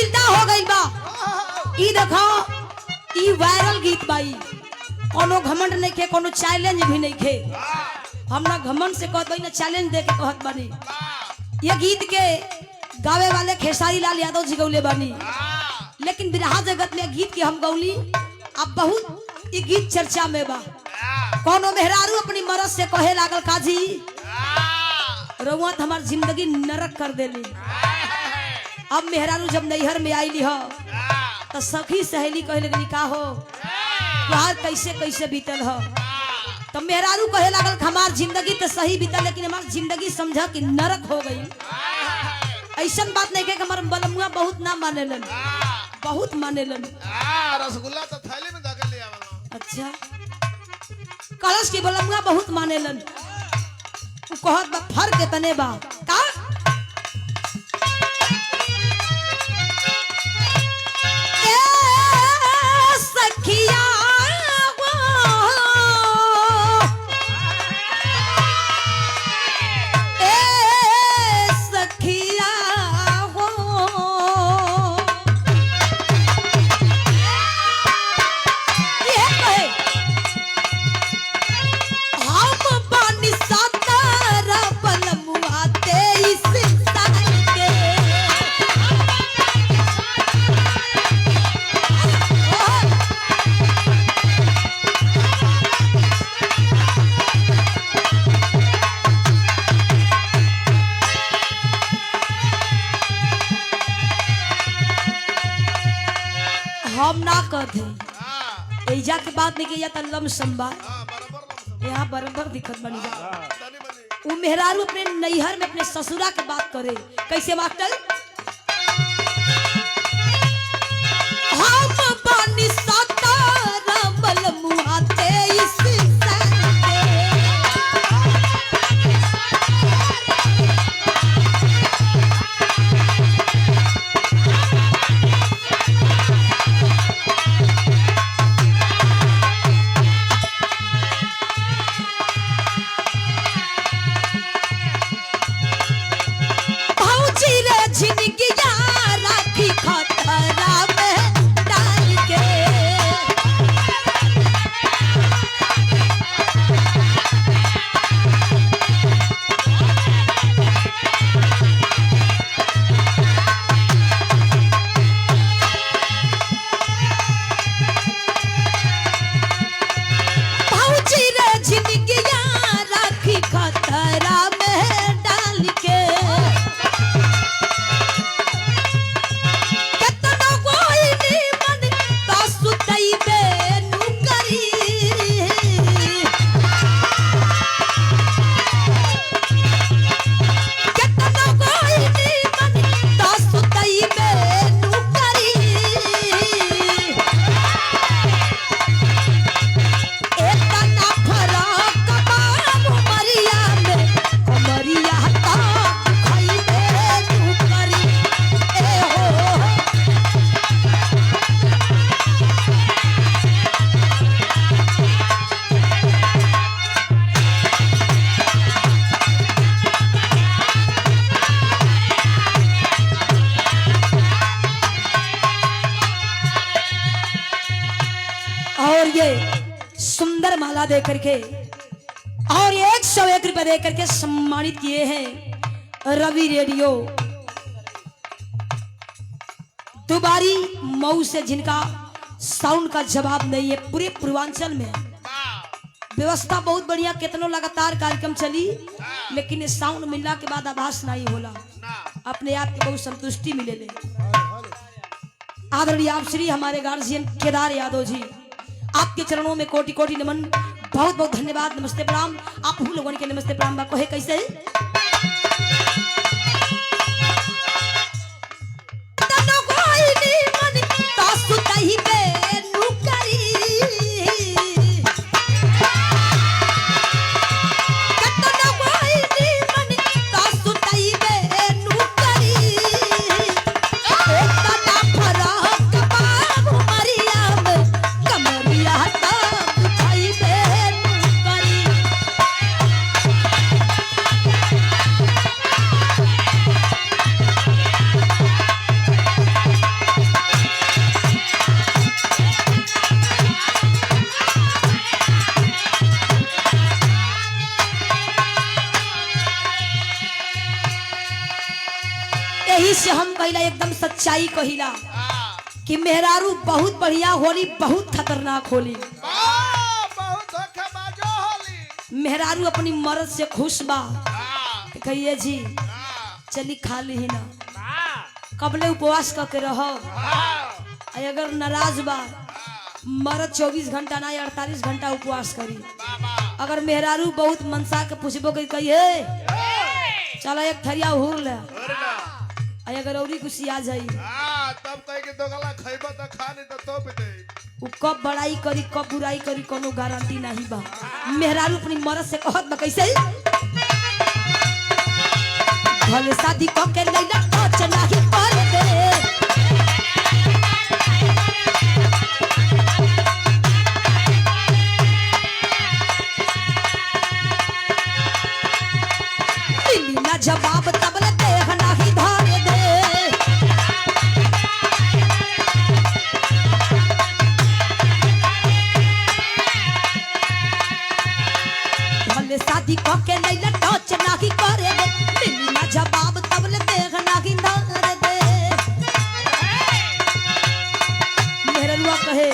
अश्लीलता हो गई बा। ई देखो ई वायरल गीत बाई, कोनो घमंड नहीं खे, कोनो चैलेंज भी नहीं खे। हम ना घमंड से कहत बाई ना चैलेंज दे के कहत बानी। ये गीत के गावे वाले खेसारी लाल यादव जी गौले बानी, लेकिन बिरहा जगत में गीत के हम गौली अब बहुत ये गीत चर्चा में बा। कोनो मेहरारू अपनी मरद से कहे लागल काजी रउआ हमार जिंदगी नरक कर देली। अब मेहरारू जब नैहर में आईली हो तो सखी सहेली कहे लगनी का हो तुहार कैसे कैसे बीतल हो। तो मेहरारू कहे लागल हमार जिंदगी तो सही बीतल, लेकिन हमार जिंदगी समझा कि नरक हो गई। ऐसा बात नहीं कि हमार बलमुआ बहुत ना मानेलन, बहुत मानेलन। रसगुल्ला तो थाली में दाखिल लिया वाला। अच्छा कलश के बलमुआ बहुत मानेलन। उ कहत बा फर्क तने बा का ए सखिया वो ए सखिया वो ये कहे हम पानी सातारा बलमुआ तेईस साल के। हम ना कहते एजा के बात नहीं किया त लमसम्बा यहाँ बराबर दिखत बनी जा। वो मेहरारू अपने नैहर में अपने ससुरा के बात करे कैसे मास्टर हम पानी सातारा बलमुआ तेईस साल के। भौजी रे झिनगिया राखी खतरा में डाल के। भौजी रे झिनगिया राखी खतरा में डाल के। केतनो कोई निमन तो सुतैबे नु करी। केतनो कोई निमन तो सुतैबे नु करी। एतना फरक बाबू मरिया में कमरिया तो खइबे नु करी। ए हो और ये सुंदर माला दे करके और 101 रुपए दे करके सम्मानित किए हैं रवि रेडियो दुबारी मऊ से, जिनका साउंड का जवाब नहीं है पूरे पूर्वांचल में। व्यवस्था बहुत बढ़िया, कितनों लगातार कार्यक्रम चली, लेकिन ये साउंड मिलने के बाद आभास नहीं होला, अपने आप के बहुत संतुष्टि मिले ले। आदरणीय आप श्री हमारे गार्जियन केदार यादव जी, आपके चरणों में कोटि कोटि नमन, बहुत बहुत धन्यवाद, नमस्ते प्रणाम। आप हम लोगों के नमस्ते प्रणाम बा कहे कैसे तनो कोई निमन तो सुतहिबे नु करी। केतनो कोई निमन तो सुतहिबे नु करी। एतना फरक बाबू मरिया में कमरिया तो खइबे नु करी। कहिला एकदम सच्चाई कहिला हाँ, कि मेहरारू बहुत बढ़िया होली, बहुत खतरनाक होली। बहुत धोखेबाजो होली। मेहरारू अपनी मर्द से खुश बा, हाँ, तो कहिए जी हाँ, चली खा ली ना, हाँ, कबले उपवास करके रहो। हाँ, अगर नाराज बा मर्द 24 घंटा ना 48 घंटा उपवास करी। बाबा, अगर मेहरारू बहुत मनसा के पूछबो कि कहिए चलो एक थरिया हुर ले, अरे अगर औरी कुछ आ जाई हाँ, तब कहे कि दो गला खइबो तो खा नहीं तो तोप दे। उ कब बड़ाई करी कब बुराई करी कोनो गारंटी नहीं बा। मेहरारू अपनी मर्द से कहत बा कैसे भले शादी क के लैला टच नहीं कर दे, मिली ना जवाब तबले देह नहीं धारे दे। भले शादी क के लैला टच नहीं करे दे, मिली ना जवाब तबले देह नहीं धारे दे। मेहरनुआ कहे